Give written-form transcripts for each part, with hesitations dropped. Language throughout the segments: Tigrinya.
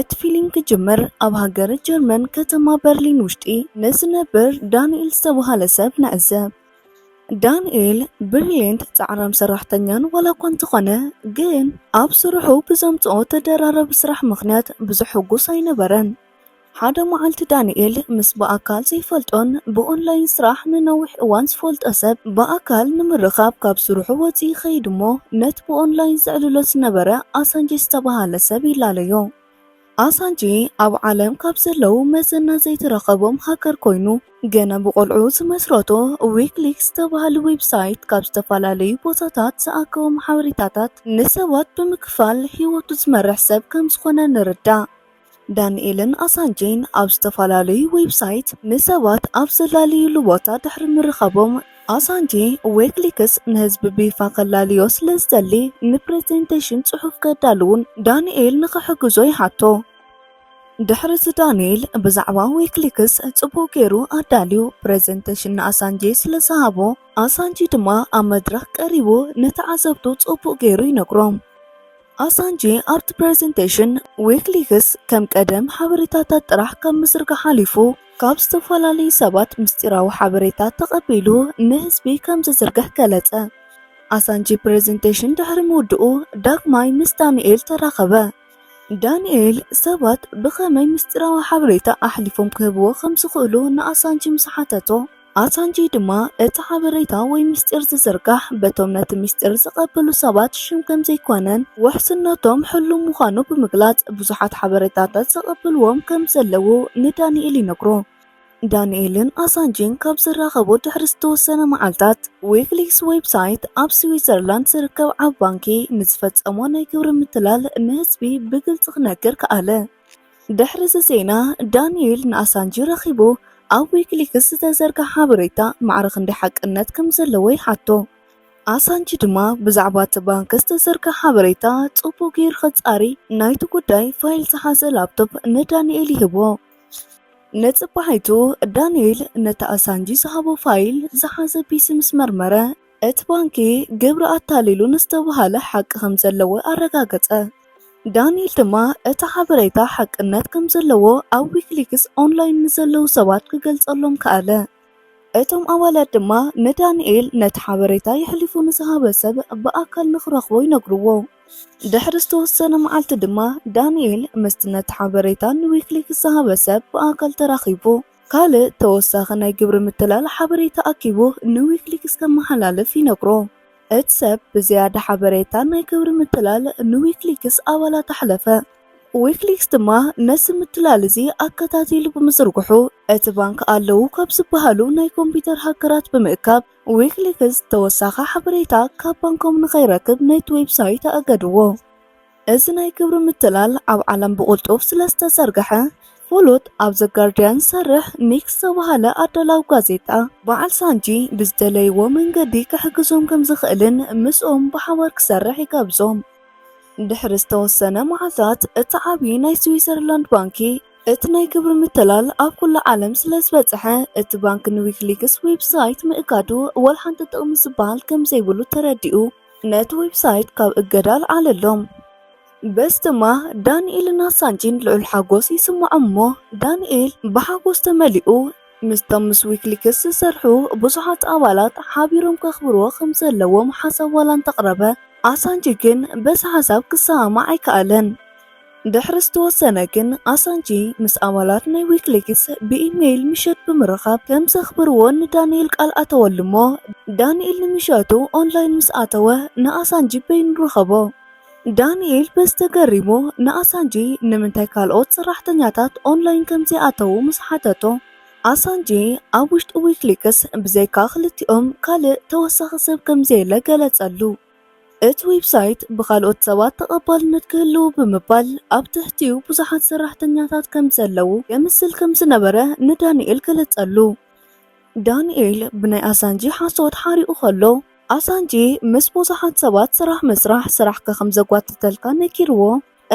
እቲ ፊልም ክጅምር ኣብ ሃገር ጀርመን ከተማ በርሊን ውሽጢ ንዝነብር ዳንኤል ዝተባህለ ሰብ ንዕዘብ። ዳንኤል ብሪልየንት ጻዕራም ሰራሕተኛን ዋላ እኳ እንተኾነ ግን ኣብ ስርሑ ብዘምጽኦ ተደራረብ ስራሕ ምኽንያት ብዙሕ ሕጉስ ኣይነበረን። ሓደ መዓልቲ ዳንኤል ምስ ብኣካል ዘይፈልጦን ብኦንላይን ስራሕ ንነዊሕ እዋን ዝፈልጦ ሰብ ብኣካል ንምርኻብ ካብ ስርሑ ወፂኡ ይኸይድ እሞ ነቲ ብኦንላይን ዘዕልሎ ዝነበረ ኣሳንጂ ዝተባህለ ሰብ ይላለዮ። ኣሳንጂ ኣብ ዓለም ካብ ዘለው መዘና ዘይተረኸቦም ሃከር ኮይኑ ገና ብቆልዑ ዝመስረቶ ዊክሊክስ ዝተባህለ ዌብሳይት ካብ ዝተፈላለዩ ቦታታት ዝኣከቦም ሓበሬታታት ንሰባት ብምክፋል ሂወቱ ዝመርሕ ሰብ ከም ዝኾነ ንርዳእ። ዳንኤልን ኣሳንጂን ኣብ ዝተፈላለዩ ዌብሳይት ንሰባት ኣብ ዘላልዩሉ ቦታ ድሕሪ ምርኻቦም ኣሳንጂ ዊክሊክስ ንህዝቢ ብይፋ ከላልዮ ስለ ዝደሊ ንፕሬዘንቴሽን ጽሑፍ ከዳልውን ዳንኤል ንኽሕግዞ ይሓቶ። ድሕሪ እቲ ዳንኤል ብዛዕባ ዊክሊክስ ጽቡቕ ገይሩ ኣዳልዩ ፕሬዘንቴሽን ንኣሳንጂ ስለ ዝሃቦ ኣሳንጂ ድማ ኣብ መድረኽ ቀሪቡ ንተዓዘብቱ ጽቡቕ ገይሩ ይነግሮም። ኣሳንጂ ኣብቲ ፕሬዘንቴሽን ዊክሊክስ ከም ቀደም ሓበሬታታት ጥራሕ ካብ ምዝርጋሕ ሓሊፉ ካብ ዝተፈላለዩ ሰባት ምስጢራዊ ሓበሬታት ተቐቢሉ ንህዝቢ ከም ዝዝርግሕ ገለጸ። ኣሳንጂ ፕሬዘንቴሽን ድሕሪ ምውድኡ ዳግማይ ምስ ዳንኤል ተራኸበ። ዳንኤል ሰባት ብኸመይ ምስጢራዊ ሓበሬታ ኣሕሊፎም ክህብዎ ከም ዝኽእሉ ንኣሳንጂ ምስ ሓተቶ ኣሳንጂ ድማ እቲ ሓበሬታ ወይ ምስጢር ዝዝርጋሕ በቶም ነቲ ምስጢር ዝቐበሉ ሰባት ሽም ከም ዘይኮነን ውሕስነቶም ሕሉም ምዃኑ ብምግላጽ ብዙሓት ሓበሬታታት ዝቐበልዎም ከም ዘለዉ ንዳንኤል ይነግሮ። ዳንኤልን ኣሳንጂን ካብ ዝራኸቡ ድሕሪ ዝተወሰነ መዓልታት ዊክሊክስ ዌብሳይት ኣብ ስዊዘርላንድ ዝርከብ ዓብ ባንኪ ንዝፈጸሞ ናይ ግብሪ ምትላል ንህዝቢ ብግልፂ ክነግር ከኣለ። ድሕሪ እዚ ዜና ዳንኤል ንኣሳንጂ ረኺቡ ኣብ ዊክሊክስ ዝተዘርግሐ ሓበሬታ ማዕረኽ እንዲ ሓቅነት ከም ዘለዎ ይሓቶ። ኣሳንጂ ድማ ብዛዕባ እቲ ባንኪ ዝተዘርግሐ ሓበሬታ ጽቡቕ ጌሩ ከጻሪ ናይቲ ጉዳይ ፋይል ዝሓዘ ላፕቶፕ ንዳንኤል ይህቦ። ነጽባሒቱ ዳንኤል ነቲ ኣሳንጂ ዝሃቦ ፋይል ዝሓዘ ፒሲ ምስ መርመረ እቲ ባንኪ ግብሪ ኣታሊሉ ንዝተባህለ ሓቂ ከም ዘለዎ ኣረጋገጸ። ዳንኤል ድማ እቲ ሓበሬታ ሓቅነት ከም ዘለዎ ኣብ ዊክሊክስ ኦንላይን ንዘለዉ ሰባት ክገልጸሎም ከኣለ። እቶም ኣባላት ድማ ንዳንኤል ነቲ ሓበሬታ ይሕሊፉ ንዝሃበ ሰብ ብኣካል ንኽረኽቦ ይነግርዎ። ድሕሪ ዝተወሰነ መዓልቲ ድማ ዳንኤል ምስቲ ነቲ ሓበሬታ ንዊክሊክስ ዝሃበ ሰብ ብኣካል ተራኺቡ ካልእ ተወሳኺ ናይ ግብሪ ምትላል ሓበሬታ ኣኪቡ ንዊክሊክስ ከመሓላልፍ ይነግሮ። እቲ ሰብ ብዝያዳ ሓበሬታ ናይ ግብሪ ምትላል ንዊክሊክስ ኣባላት ኣሕለፈ። ዊክሊክስ ድማ ነዚ ምትላል እዚ ኣከታቲሉ ብምዝርግሑ እቲ ባንኪ ኣለዉ ካብ ዝበሃሉ ናይ ኮምፒተር ሃከራት ብምእካብ ዊክሊክስ ተወሳኺ ሓበሬታ ካብ ባንኮም ንኸይረክብ ነቲ ዌብሳይት ኣገድዎ። እዚ ናይ ግብሪ ምትላል ኣብ ዓለም ብቕልጡፍ ስለ ዝተዘርግሐ ፍሉጥ ኣብ ዘ ጋርዲያን ዝሰርሕ ኒክ ዝተባህለ ኣዳላዊ ጋዜጣ በዓል ሳንጂ ብዝደለይዎ መንገዲ ክሕግዞም ከም ዝኽእልን ምስኦም ብሓባር ክሰርሕ ይጋብዞም። ድሕሪ ዝተወሰነ መዓልታት እቲ ዓብዪ ናይ ስዊዘርላንድ ባንኪ እቲ ናይ ግብሪ ምትላል ኣብ ኩሉ ዓለም ስለ ዝበፅሐ እቲ ባንኪ ንዊክሊክስ ዌብሳይት ምእጋዱ ወልሓንቲ ጥቕሚ ዝበሃል ከም ዘይብሉ ተረዲኡ ነቲ ዌብሳይት ካብ እገዳ ኣልዓለሎም። በስ ድማ ዳንኤልን ኣሳንጂን ልዑል ሓጎስ ይስምዖም እሞ ዳንኤል ብሓጎስ ተመሊኡ ምስቶም ምስ ዊክሊክስ ዝሰርሑ ብዙሓት ኣባላት ሓቢሮም ከኽብርዎ ከም ዘለዎም ሓሳብ ዋላ እንተቕረበ ኣሳንጂ ግን በዚ ሓሳብ ክሰማዕ ኣይከኣለን። ድሕሪ ዝተወሰነ ግን ኣሳንጂ ምስ ኣባላት ናይ ዊክሊክስ ብኢሜይል ምሸት ብምርኻብ ከም ዘኽብርዎ ንዳንኤል ቃል ኣተወሉ እሞ ዳንኤል ንምሸቱ ኦንላይን ምስ ኣተወ ንኣሳንጂ በይኑ ረኸቦ። ዳንኤል በዚ ተገሪሙ ንኣሳንጂ ንምንታይ ካልኦት ሰራሕተኛታት ኦንላይን ከም ዘይኣተዉ ምስ ሓተቶ ኣሳንጂ ኣብ ውሽጢ ዊክሊክስ ብዘይካ ክልቲኦም ካልእ ተወሳኺ ሰብ ከም ዘየለ ገለጸሉ። እቲ ዌብሳይት ብካልኦት ሰባት ተቐባልነት ክህልው ብምባል ኣብ ትሕቲኡ ብዙሓት ሰራሕተኛታት ከም ዘለዉ የምስል ከም ዝነበረ ንዳንኤል ገለጸሉ። ዳንኤል ብናይ ኣሳንጂ ሓሶት ሓሪቑ ከሎ ኣሳንጂ ምስ ብዙሓት ሰባት ስራሕ መስራሕ ስራሕካ ከም ዘጓትተልካ ነኪርዎ።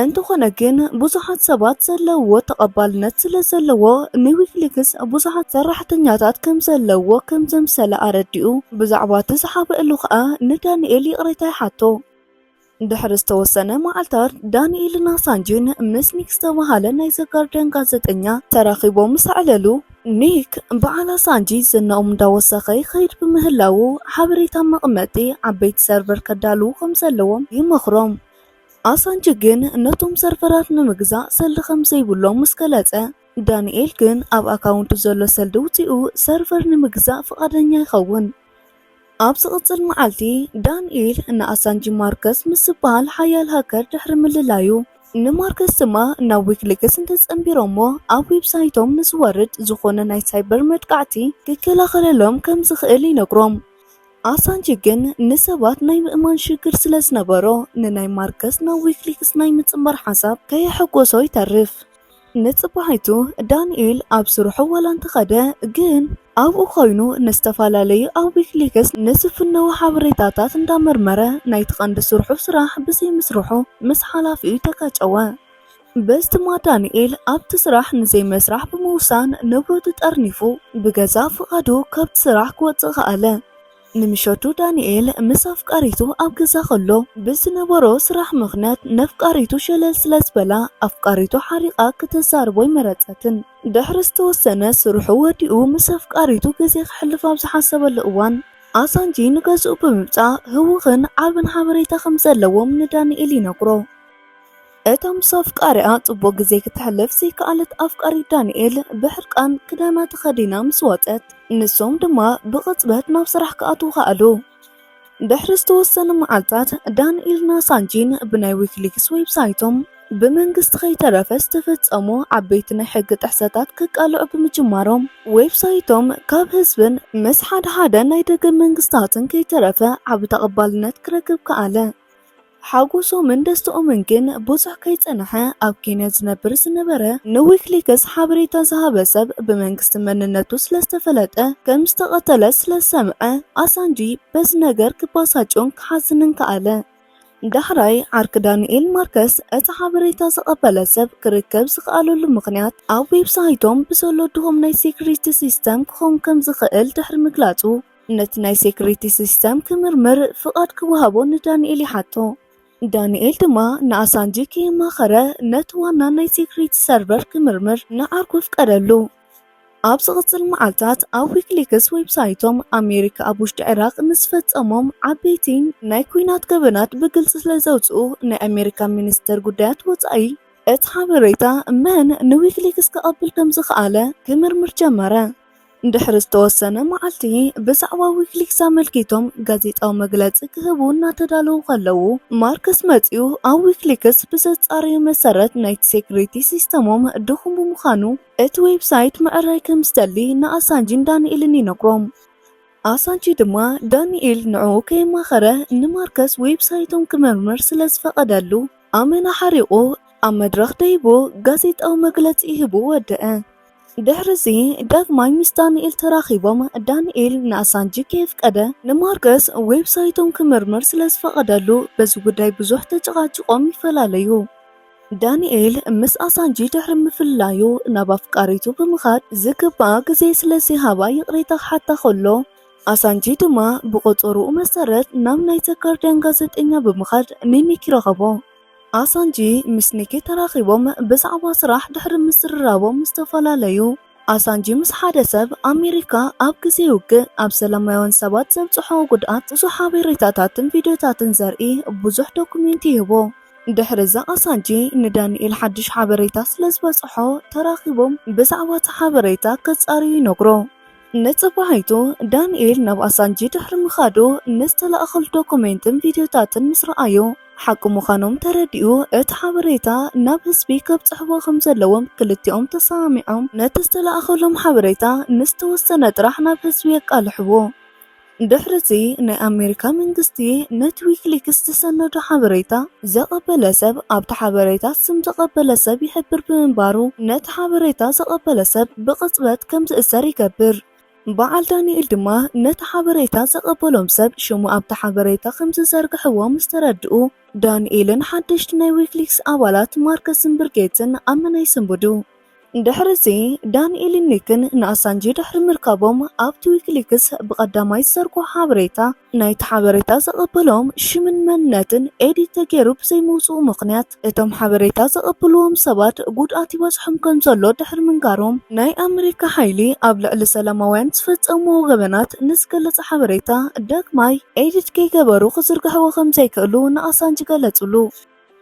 እንተኾነ ግን ብዙሓት ሰባት ዘለውዎ ተቐባልነት ስለ ዘለዎ ንዊክሊክስ ብዙሓት ሰራሕተኛታት ከም ዘለዎ ከም ዘምሰለ ኣረዲኡ ብዛዕባ ተሰሓበሉ ከዓ ንዳንኤል ይቕሬታ ይሓቶ። ድሕሪ ዝተወሰነ መዓልታት ዳንኤልን ኣሳንጅን ምስ ኒክ ዝተባሃለ ናይ ዘጋርዲያን ጋዜጠኛ ተራኺቦም ምስ ዕለሉ ኒክ በዓል ኣሳንጂ ዝናኦም እንዳወሰኸ ይኸይድ ብምህላው ሓበሬታ መቕመጢ ዓበይቲ ሰርቨር ከዳልዉ ከም ዘለዎም ይመኽሮም። ኣሳንጂ ግን ነቶም ሰርቨራት ንምግዛእ ሰሊ ከም ዘይብሎም ምስ ገለጸ ዳንኤል ግን ኣብ ኣካውንቱ ዘሎ ሰልዲ ውፅኡ ሰርቨር ንምግዛእ ፍቓደኛ ይኸውን። ኣብ ዝቕፅል መዓልቲ ዳንኤል ንኣሳንጂ ማርከስ ምስ ዝበሃል ሓያል ሃከር ድሕሪ ምልላዩ ንማርከስ ድማ ናብ ዊኪሊክስ እንተጸንቢሮሞ ኣብ ዌብሳይቶም ንዝወርድ ዝኾነ ናይ ሳይበር መጥቃዕቲ ክከላኸለሎም ከም ዝኽእል ይነግሮም። ኣሳንጂ ግን ንሰባት ናይ ምእማን ሽግር ስለ ዝነበሮ ንናይ ማርከስ ናብ ዊኪሊክስ ናይ ምጽምባር ሓሳብ ከየሐጎሶ ይተርፍ። ንጽባሒቱ ዳንኤል ኣብ ስርሑ ወላ እንተኸደ ግን ኣብኡ ኮይኑ ንዝተፈላለዩ ኣብ ዊኪሊክስ ንዝፍነው ሓበሬታታት እንዳመርመረ ናይቲ ቀንዲ ስርሑ ስራሕ ብዘይምስርሑ ምስ ሓላፊኡ ተቃጨወ። በዚ ድማ ዳንኤል ኣብቲ ስራሕ ንዘይመስራሕ ብምውሳን ንብረቱ ጠርኒፉ ብገዛ ፍቓዱ ካብቲ ስራሕ ክወፅእ ከኣለ። ንምሸቱ ዳንኤል ምስ ኣፍቃሪቱ ኣብ ገዛ ከሎ ብዝነበሮ ስራሕ ምኽንያት ነፍቃሪቱ ሸለል ስለ ዝበላ ኣፍቃሪቱ ሓሪቓ ክተዛርቦ ይመረፀትን። ድሕሪ ዝተወሰነ ስርሑ ወዲኡ ምስ ኣፍቃሪቱ ግዜ ክሕልፍ ኣብ ዝሓሰበሉ እዋን ኣሳንጂ ንገዝኡ ብምምፃእ ህውኽን ዓብን ሓበሬታ ከም ዘለዎም ንዳንኤል ይነግሮ። እታ ምስ ኣፍቃሪኣ ጽቡቕ ግዜ ክትሕልፍ ዘይከኣለት ኣፍቃሪ ዳንኤል ብሕርቃን ክዳና ተኸዲና ምስ ወፀት ንሶም ድማ ብቕፅበት ናብ ስራሕ ክኣትዉ ከኣሉ። ድሕሪ ዝተወሰነ መዓልታት ዳንኤልን ኣሳንጂን ብናይ ዊኪሊክስ ዌብሳይቶም ብመንግስቲ ከይተረፈ ዝተፈጸሙ ዓበይቲ ናይ ሕጊ ጥሕሰታት ክቃልዑ ብምጅማሮም ዌብሳይቶም ካብ ህዝብን ምስ ሓደ ናይ ደገ መንግስታትን ከይተረፈ ዓብ ተቐባልነት ክረክብ ከኣለ። ሓጎሶምን ደስተኦምን ግን ብዙሕ ከይጸንሐ ኣብ ኬንያ ዝነበረ ንዊኪሊክስ ሓበሬታ ዝሃበ ሰብ ብመንግስቲ መንነቱ ስለዝተፈለጠ ከም ዝተቐተለ ስለዝሰምዐ ኣሳንጂ በዚ ነገር ክባሳጭን ክሓዝንን ከኣለ። ዳሕራይ ዓርኪ ዳንኤል ማርከስ እቲ ሓበሬታ ዝቐበለ ሰብ ክርከብ ዝኽኣለሉ ምኽንያት ኣብ ዌብሳይቶም ብዘሎ ድኹም ናይ ሴኩሪቲ ሲስተም ክኸውን ከም ዝኽእል ድሕሪ ምግላጹ ነቲ ናይ ሴኩሪቲ ሲስተም ክምርምር ፍቓድ ክወሃቦ ንዳንኤል ይሓቶ። ዳንኤል ድማ ንኣሳንጂ ከየማኸረ ነቲ ዋና ናይ ሴኩሪቲ ሰርቨር ክምርምር ንዓርኩ ፍቀደሉ። ኣብ ዝቕፅል መዓልታት ኣብ ዊኪሊክስ ዌብሳይቶም ኣሜሪካ ኣብ ውሽጢ ዕራቅ ንዝፈጸሞም ዓበይቲ ናይ ኩናት ገበናት ብግልፂ ስለ ዘውፅኡ ናይ ኣሜሪካ ሚኒስተር ጉዳያት ወፃኢ እቲ ሓበሬታ መን ንዊኪሊክስ ክቐብል ከም ዝኽኣለ ክምርምር ጀመረ። ድሕሪ ዝተወሰነ መዓልቲ ብዛዕባ ዊኪሊክስ ኣመልኪቶም ጋዜጣዊ መግለፂ ክህቡ እናተዳለዉ ከለዉ ማርከስ መፂኡ ኣብ ዊኪሊክስ ብዘፃረዩ መሰረት ናይቲ ሴኩሪቲ ሲስተሞም ድኹም ብምዃኑ እቲ ዌብሳይት ምዕራይ ከም ዝደሊ ንኣሳንጂን ዳንኤልን ይነግሮም። ኣሳንጂ ድማ ዳንኤል ንዕኡ ከየማኸረ ንማርከስ ዌብሳይቶም ክመርምር ስለ ዝፈቐደሉ ኣመና ሓሪቑ ኣብ መድረኽ ደይቡ ጋዜጣዊ መግለፂ ይህቡ ወድአ። ድሕሪዚ ዳግማይ ምስ ዳንኤል ተራኺቦም ዳንኤል ንኣሳንጂ ከየፍቀደ ንማርከስ ዌብሳይቶም ክምርምር ስለ ዝፈቐደሉ በዚ ጉዳይ ብዙሕ ተጨቃጭቆም ይፈላለዩ። ዳንኤል ምስ ኣሳንጂ ድሕሪ ምፍላዩ ናብ ኣፍቃሪቱ ብምኻድ ዝግባእ ግዜ ስለ ዘይሃባ ይቕሬታ ክሓታ ከሎ ኣሳንጂ ድማ ብቆፀሩኡ መሰረት ናብ ናይ ዘጋርዲያን ጋዜጠኛ ብምኻድ ንኒክ ይረኸቦ። ኣሳንጂ ምስ ኒክ ተራኺቦም ብዛዕባ ስራሕ ድሕሪ ምስርራቦም ዝተፈላለዩ ኣሳንጂ ምስ ሓደ ሰብ ኣሜሪካ ኣብ ግዜ ውግእ ኣብ ሰላማውያን ሰባት ዘብፅሖ ጉድኣት ብዙሕ ሓበሬታታትን ቪድዮታትን ዘርኢ ብዙሕ ዶኩሜንት ይህቦ። ድሕሪዛ ኣሳንጂ ንዳንኤል ሓድሽ ሓበሬታ ስለ ዝበፅሖ ተራኺቦም ብዛዕባ እቲ ሓበሬታ ከጻርዩ ይነግሮ። ንጽባሒቱ ዳንኤል ናብ ኣሳንጂ ድሕሪ ምኻዱ ንዝተለኣኸሉ ዶኩሜንትን ቪድዮታትን ምስ ረኣዩ ሓቂ ምዃኖም ተረዲኡ እቲ ሓበሬታ ናብ ህዝቢ ከብፅሕዎ ከም ዘለዎም ክልቲኦም ተሰሚዖም ነቲ ዝተለኣኸሎም ሓበሬታ ንዝተወሰነ ጥራሕ ናብ ህዝቢ የቃልሕዎ። ድሕሪዚ ናይ ኣሜሪካ መንግስቲ ነቲ ዊኪሊክስ ዝሰነዱ ሓበሬታ ዘቐበለ ሰብ ኣብቲ ሓበሬታ ስም ዘቐበለ ሰብ ይሕብር ብምንባሩ ነቲ ሓበሬታ ዘቐበለ ሰብ ብቕፅበት ከም ዝእሰር ይገብር። በዓል ዳንኤል ድማ ነቲ ሓበሬታ ዘቐበሎም ሰብ ሽሙ ኣብቲ ሓበሬታ ከም ዝዘርግሕዎ ምስ ተረድኡ ዳንኤልን ሓደሽቲ ናይ ዊኪሊክስ ኣባላት ማርከስን ብርጌትን ኣመና ይስንብዱ። دحرزي دانييل نيكن نأسانجي دحر مركبهم أبت ويكليكس بقدامي سرقو حابريتا نايت حابريتا زقبلهم شمن مناتن إيدي تجارب زي موسو مقنات اتم حابريتا زقبلهم سبات قود آتيباس حمكن زلو دحر منقارهم ناي أمريكا حيلي أبلع لسلاموان تفت أمو غبنات نسكالت حابريتا داك ماي إيدي تكي قبرو خزرقحو خمزي كألو نأسانجي قالتلو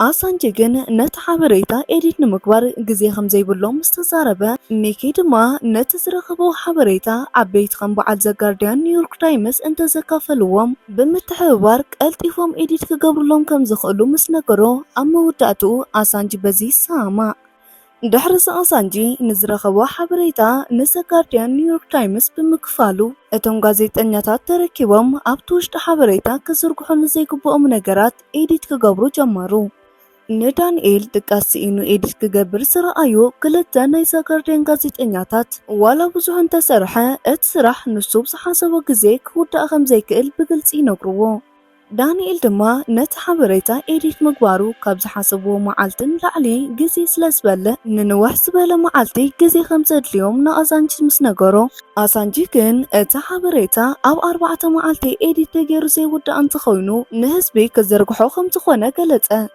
أسانجي جن نت حبريتا إديت نمكبر جزي خمزي بلوم استزاربة نيكي دما نت زرخبو حبريتا عبيت خم بعد ذا جارديان نيويورك تايمز انت زكافلوهم بمتحوار قلت إفهم إديت كقبر لهم كم زخلو مسنقرو أما وداتو أسانجي بزي ساما دحرس أسانجي نزرخبو حبريتا نسا جارديان نيويورك تايمز بمكفالو اتم غازيت انياتات تركيبهم أبتوشت حبريتا كزرقحو نزيقبو نجرات إديت كقبرو جمارو ندانييل دقاسينو إديت كجبر سرأيو كلتا نايسا كاردين غازيت انياتات والا بزوحن تسرحة اتسرح نصوب سحاسوا غزيك ودا خمزي كيل بقلتي نقروو دانييل دما نت حبريتا إديت مقبارو كابز حاسبو معالتن لعلي غزي سلاسبالة ننوح سبالة معالتي غزي خمسة اليوم نا أسانجي مسنقرو أسانجي كن اتا حبريتا أو 4 معالتي إديت تغيرو زي ودا انتخوينو نهزبي كزرقحو خمتخونا قلتا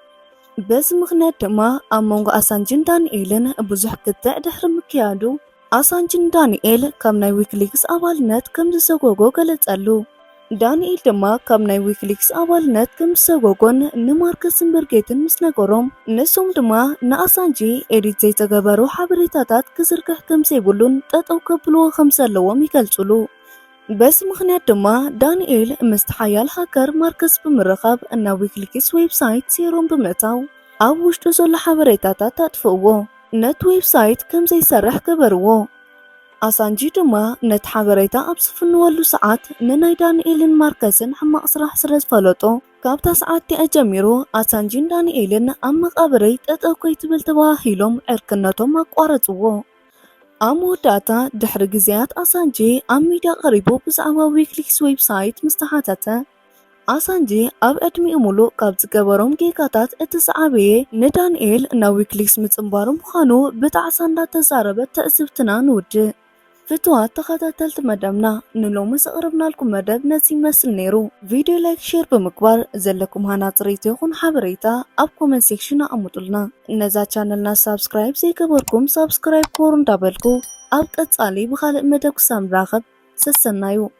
بس مغنات دما أمونغ أسانجين دانييلن بزح كتا دحر مكيادو أسانجين دانييل كم ناي ويكليكس أبالنات كم زسوغوغو قلتالو دانييل دما كم ناي ويكليكس أبالنات كم زسوغوغون نماركس سنبرغيتن مسنقروم نسوم دما نأسانجي إديت زي تغبارو حبريتاتات كزرقح كم سيبولون تاتو كبلو خمسالو ميكالتولو بس مغنات دما دانييل مستحيال هاكر ماركس بمرخب أن ويكليكس ويب سايت سيروم بمتاو أو وشتو زول حبريتاتا تاتفوو نت ويب سايت كم زي سرح كبروو أسانجي دما نت حبريتا أبصفن والو ساعات نناي دانييلن ماركسن حما أسرح سرز فلوتو كابتا ساعات تي أجاميرو أسانجين دانييلن أما قابريت أتاوكي تبلتواهيلوم عركناتو ماقوارتوو أمو داتا دحر جزيات أسانجي أميدا قريبو بزعوا ويكليكس ويب سايت مستحاتاتا أسانجي أب أدمي أمولو قابز قبروم جيكاتات اتسعابيه ندانييل نا ويكليكس متنبارو مخانو بتعسان لا تزاربت تأسبتنا نود فتوات تخاتاتلت مدامنا نلو مسقربنا لكم مدب نسي مسل نيرو فيديو لايك شير بمكبار زلكم هانات ريتيخون حبريتا أب كومنت سيكشنا أموتلنا نزا چانلنا سابسكرايب زي كبركم سابسكرايب كورن دابلكو أب تتصالي بخالق مدب كسام راخب سسنايو